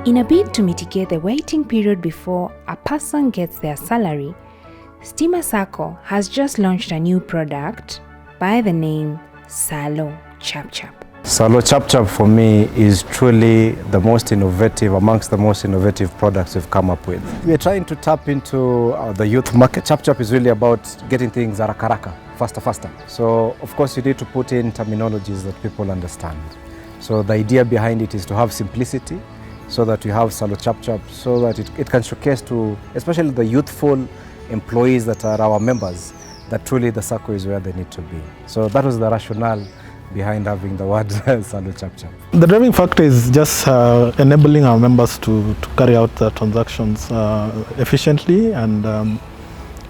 In a bid to mitigate the waiting period before a person gets their salary, Stima Sacco has just launched a new product by the name Salo Chap. Salo Chap for me is truly the most innovative, amongst the most innovative products we've come up with. We are trying to tap into the youth market. Chap is really about getting things haraka, faster. So of course you need to put in terminologies that people understand. So the idea behind it is to have simplicity, so that you have Salo Chap, so that it can showcase to especially the youthful employees that are our members that truly the Sacco is where they need to be. So that was the rationale behind having the word Salo Chap. The driving factor is just enabling our members to carry out the transactions efficiently and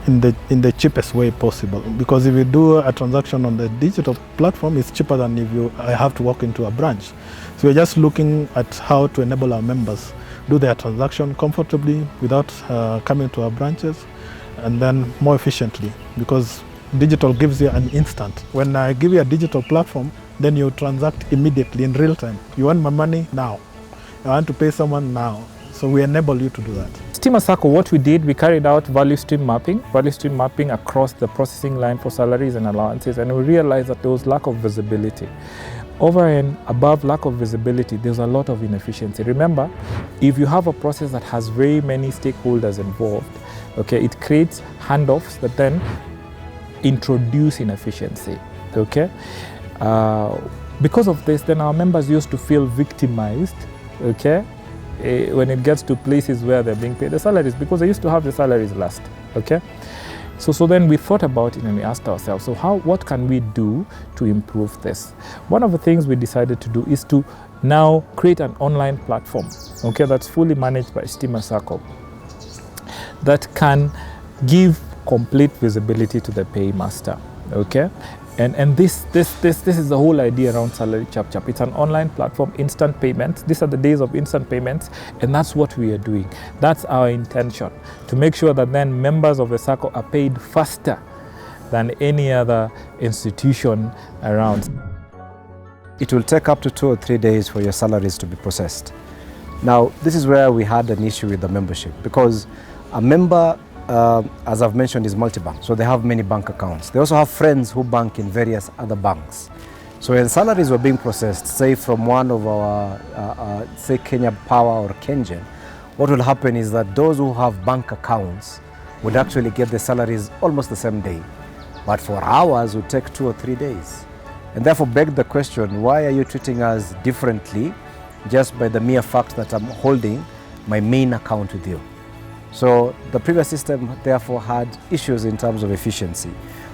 in the cheapest way possible. Because if you do a transaction on the digital platform, it's cheaper than if I have to walk into a branch. So we're just looking at how to enable our members do their transaction comfortably without coming to our branches, and then more efficiently, because digital gives you an instant. When I give you a digital platform, then you transact immediately in real time. You want my money now. I want to pay someone now. So we enable you to do that. Stima Sacco, what we did, we carried out value stream mapping across the processing line for salaries and allowances, and we realized that there was lack of visibility. Over and above lack of visibility, there's a lot of inefficiency. Remember, if you have a process that has very many stakeholders involved, okay, it creates handoffs that then introduce inefficiency, okay? Because of this, then our members used to feel victimized, okay, when it gets to places where they're being paid the salaries, because they used to have the salaries last, okay? So then we thought about it and we asked ourselves, so what can we do to improve this? One of the things we decided to do is to now create an online platform, okay, that's fully managed by Stima Sacco, that can give complete visibility to the paymaster, okay? And this is the whole idea around Salary Chap. It's an online platform, instant payments. These are the days of instant payments, and that's what we are doing. That's our intention, to make sure that then members of the Sacco are paid faster than any other institution around. It will take up to 2 or 3 days for your salaries to be processed. Now, this is where we had an issue with the membership, because a member, as I've mentioned, is multi-bank. So they have many bank accounts. They also have friends who bank in various other banks. So when salaries were being processed, say from one of our, say Kenya Power or Kengen, what will happen is that those who have bank accounts would actually get the salaries almost the same day. But for ours, it would take 2 or 3 days. And therefore beg the question, why are you treating us differently just by the mere fact that I'm holding my main account with you? So the previous system therefore had issues in terms of efficiency,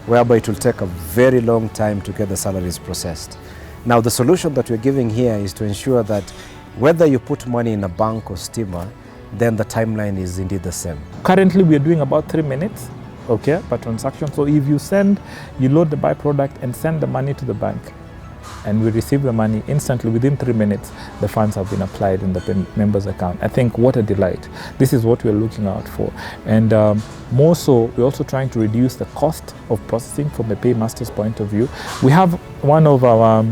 whereby it will take a very long time to get the salaries processed. Now the solution that we're giving here is to ensure that whether you put money in a bank or Stima, then the timeline is indeed the same. Currently we are doing about 3 minutes, okay, per transaction. So if you load the byproduct and send the money to the bank, and we receive the money instantly within 3 minutes, the funds have been applied in the member's account. I think what a delight. This is what we're looking out for. And more so, we're also trying to reduce the cost of processing from the paymaster's point of view. We have one of our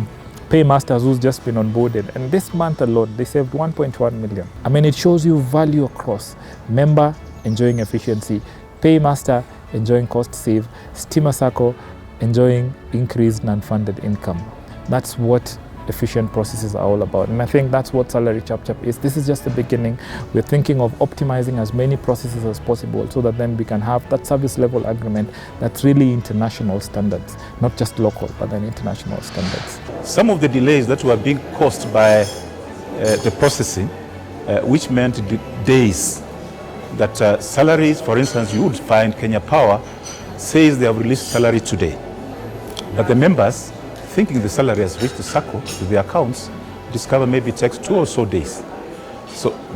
paymasters who's just been onboarded, and this month alone, they saved 1.1 million. I mean, it shows you value across. Member enjoying efficiency, paymaster enjoying cost save, Stima Sacco enjoying increased non-funded income. That's what efficient processes are all about. And I think that's what Salary Chap is. This is just the beginning. We're thinking of optimizing as many processes as possible so that then we can have that service level agreement that's really international standards, not just local, but then international standards. Some of the delays that were being caused by the processing, which meant the days that salaries, for instance, you would find Kenya Power says they have released salary today. But the members, thinking the salary has reached the Sacco to their accounts, discover maybe it takes 2 or so days.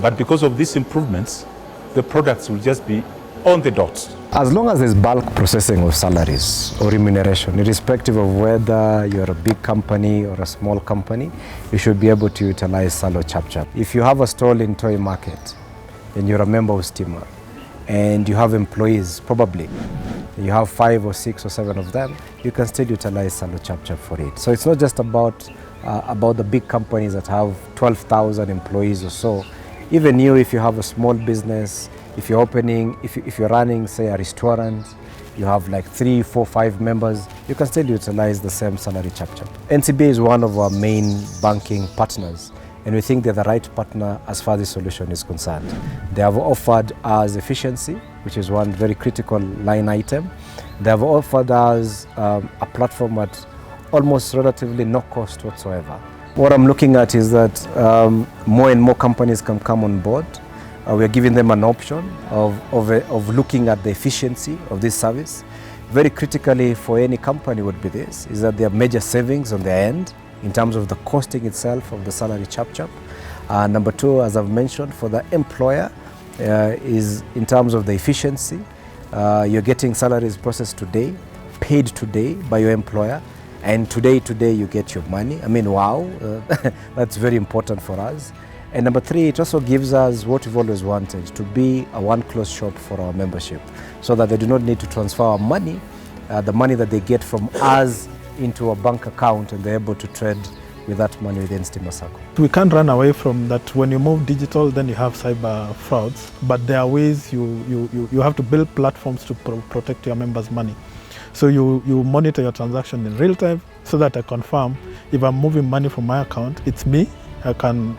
But because of these improvements, the products will just be on the dot. As long as there's bulk processing of salaries or remuneration, irrespective of whether you're a big company or a small company, you should be able to utilize Salo Chap. If you have a stall in Toy Market and you're a member of Stima and you have employees, probably, you have 5 or 6 or 7 of them, you can still utilize Salo Chap for it. So it's not just about the big companies that have 12,000 employees or so. Even you, if you have a small business, if you're opening, if you're running, say, a restaurant, you have like 3, 4, 5 members, you can still utilize the same salary Chap. NCBA is one of our main banking partners, and we think they're the right partner as far as this solution is concerned. They have offered us efficiency, which is one very critical line item. They have offered us a platform at almost relatively no cost whatsoever. What I'm looking at is that more and more companies can come on board. We are giving them an option of looking at the efficiency of this service. Very critically for any company would be this, is that there are major savings on their end in terms of the costing itself of the salary Chap. Number 2, as I've mentioned, for the employer is in terms of the efficiency. You're getting salaries processed today, paid today by your employer, and today you get your money. I mean, wow, that's very important for us. And number 3, it also gives us what we've always wanted, to be a one-close shop for our membership, so that they do not need to transfer our money, the money that they get from us, into a bank account, and they're able to trade with that money within Stima Sacco. We can't run away from that. When you move digital, then you have cyber frauds, but there are ways you have to build platforms to protect your members' money. So you monitor your transaction in real time, so that I confirm if I'm moving money from my account, it's me. I can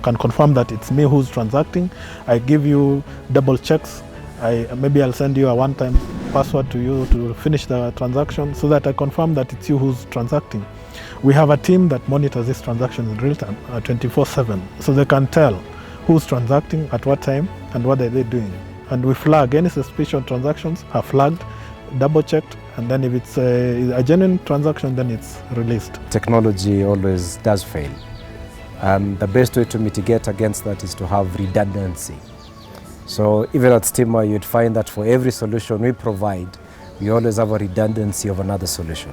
confirm that it's me who's transacting. I give you double checks. Maybe I'll send you a one-time password to you to finish the transaction, so that I confirm that it's you who's transacting. We have a team that monitors this transaction in real time, 24/7, so they can tell who's transacting at what time and what are they doing. And we flag any suspicious transactions, are flagged, double-checked, and then if it's a genuine transaction, then it's released. Technology always does fail. The best way to mitigate against that is to have redundancy. So even at Stima, you'd find that for every solution we provide, we always have a redundancy of another solution.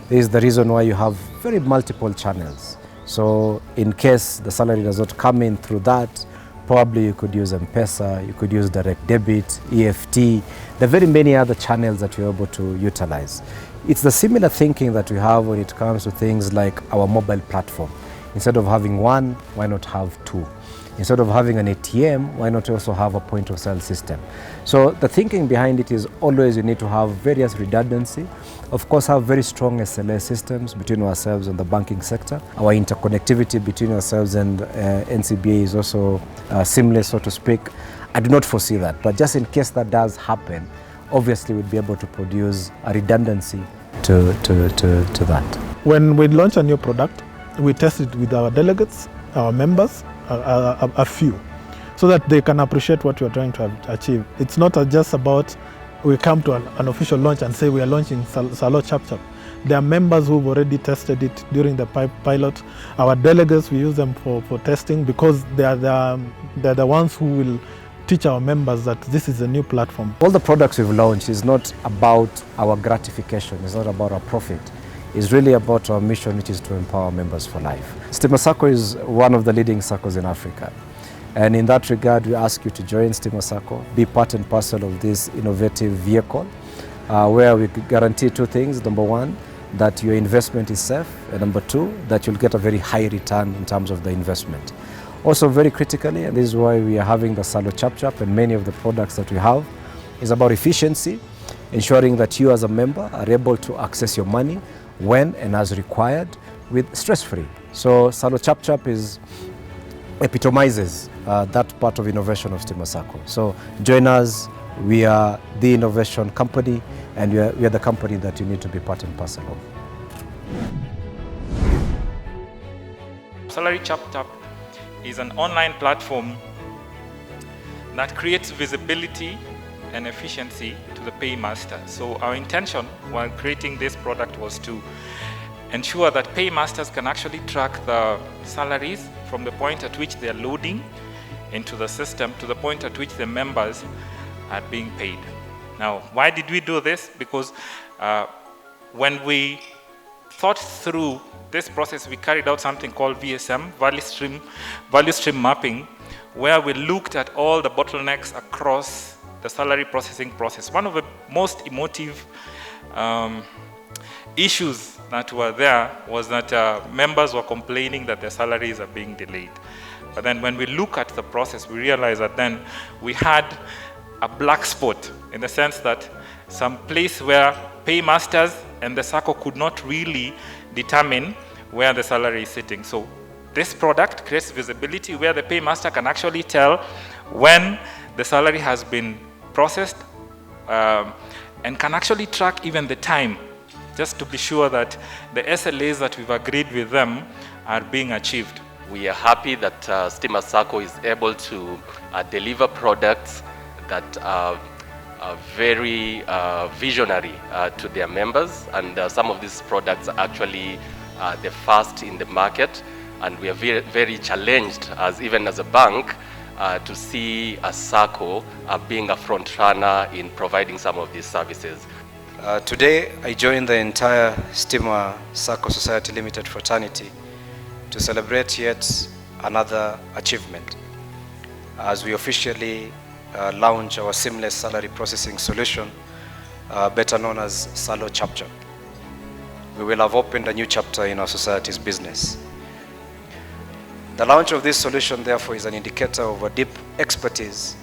This is the reason why you have very multiple channels. So in case the salary does not come in through that, probably you could use M-Pesa, you could use direct debit, EFT. There are very many other channels that you're able to utilize. It's the similar thinking that we have when it comes to things like our mobile platform. Instead of having one, why not have 2? Instead of having an ATM, why not also have a point of sale system? So the thinking behind it is always you need to have various redundancy. Of course, have very strong SLA systems between ourselves and the banking sector. Our interconnectivity between ourselves and NCBA is also seamless, so to speak. I do not foresee that, but just in case that does happen, obviously we'll be able to produce a redundancy to that. When we launch a new product, we test it with our delegates, our members, a few, so that they can appreciate what we're trying to achieve. It's not just about we come to an official launch and say we are launching Salo Chap. There are members who've already tested it during the pilot. Our delegates, we use them for testing, because they're the ones who will teach our members that this is a new platform. All the products we've launched is not about our gratification, it's not about our profit. It's really about our mission, which is to empower members for life. Stima Sacco is one of the leading SACCOs in Africa. And in that regard, we ask you to join Stima Sacco, be part and parcel of this innovative vehicle, where we guarantee 2 things. Number 1, that your investment is safe. And number 2, that you'll get a very high return in terms of the investment. Also very critically, and this is why we are having the Salo Chap and many of the products that we have, is about efficiency, ensuring that you as a member are able to access your money when and as required with stress-free. So Salo Chap epitomizes that part of innovation of Stima Sacco. So join us. We are the innovation company, and we are the company that you need to be part and parcel of. Salary Chap is an online platform that creates visibility and efficiency to the paymaster. So our intention while creating this product was to ensure that paymasters can actually track the salaries from the point at which they are loading into the system to the point at which the members are being paid. Now, why did we do this? Because when we thought through this process, we carried out something called VSM, value stream mapping, where we looked at all the bottlenecks across the salary processing process. One of the most emotive issues that were there was that members were complaining that their salaries are being delayed. But then when we look at the process, we realize that then we had a black spot in the sense that some place where paymasters and the Sacco could not really determine where the salary is sitting. So this product creates visibility where the paymaster can actually tell when the salary has been processed and can actually track even the time, just to be sure that the SLAs that we've agreed with them are being achieved. We are happy that Stima Sacco is able to deliver products that are very visionary to their members, and some of these products are actually the first in the market, and we are very, very challenged even as a bank to see a Sacco being a front runner in providing some of these services. Today, I join the entire Stima Sacco Society Limited fraternity to celebrate yet another achievement as we officially launch our seamless salary processing solution, better known as Salo Chap. We will have opened a new chapter in our society's business. The launch of this solution, therefore, is an indicator of a deep expertise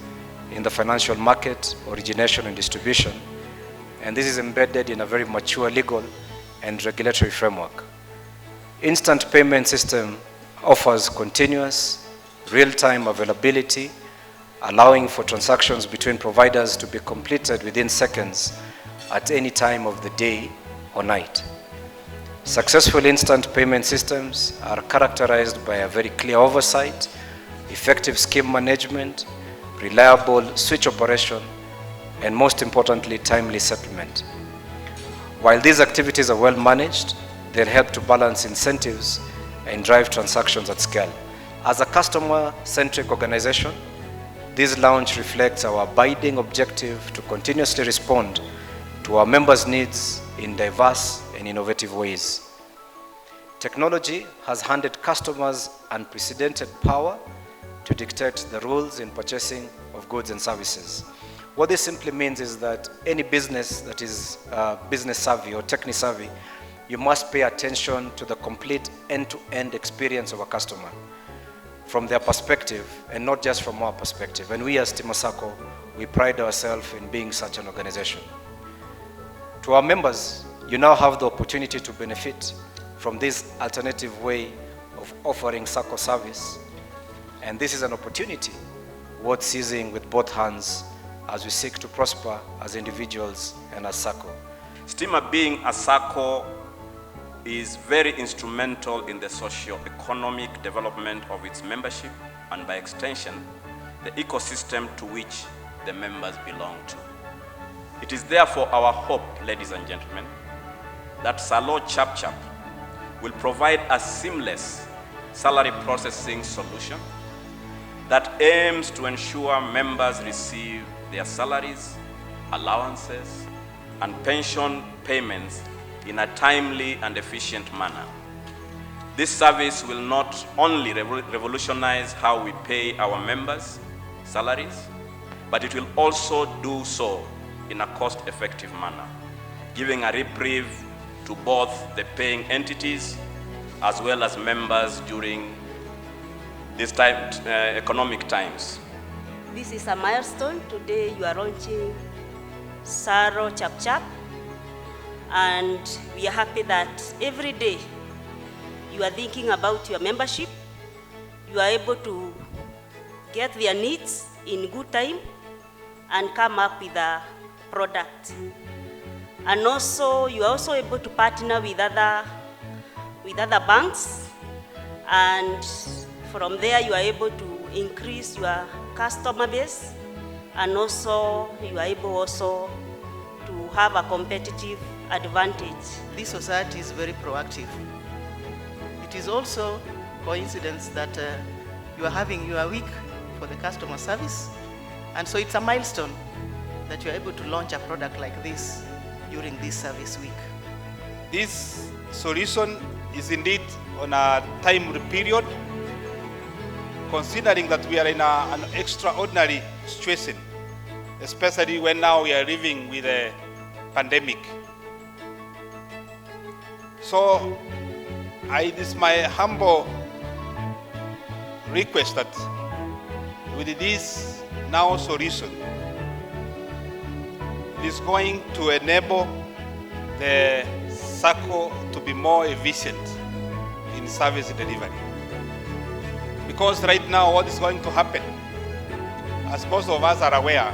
in the financial market, origination and distribution, and this is embedded in a very mature legal and regulatory framework. Instant payment system offers continuous, real-time availability, allowing for transactions between providers to be completed within seconds at any time of the day or night. Successful instant payment systems are characterized by a very clear oversight, effective scheme management, reliable switch operation, and most importantly, timely settlement. While these activities are well managed, they'll help to balance incentives and drive transactions at scale. As a customer-centric organization, this launch reflects our abiding objective to continuously respond to our members' needs in diverse and innovative ways. Technology has handed customers unprecedented power to dictate the rules in purchasing of goods and services. What this simply means is that any business that is business savvy or technical savvy, you must pay attention to the complete end-to-end experience of a customer from their perspective and not just from our perspective. And we as Stima Sacco, we pride ourselves in being such an organization. To our members, you now have the opportunity to benefit from this alternative way of offering Sacco service. And this is an opportunity worth seizing with both hands as we seek to prosper as individuals and as Sacco. Stima being a Sacco is very instrumental in the socio-economic development of its membership and by extension, the ecosystem to which the members belong to. It is therefore our hope, ladies and gentlemen, that Salo Chap will provide a seamless salary processing solution that aims to ensure members receive their salaries, allowances, and pension payments in a timely and efficient manner. This service will not only revolutionize how we pay our members' salaries, but it will also do so in a cost-effective manner, giving a reprieve to both the paying entities as well as members during these economic times. This is a milestone. Today you are launching Salo Chap, and we are happy that every day you are thinking about your membership. You are able to get their needs in good time and come up with a product. And also you are also able to partner with other banks, and from there you are able to increase your customer base, and also you are able also to have a competitive advantage. This society is very proactive. It is also coincidence that you are having your week for the customer service, and so it's a milestone that you are able to launch a product like this during this service week. This solution is indeed on a time period, considering that we are in an extraordinary situation, especially when now we are living with a pandemic. So it is my humble request that with this now solution, it is going to enable the Sacco to be more efficient in service delivery. Because right now what is going to happen, as most of us are aware,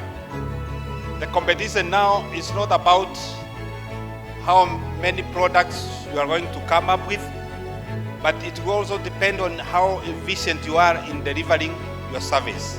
the competition now is not about how many products you are going to come up with, but it will also depend on how efficient you are in delivering your service.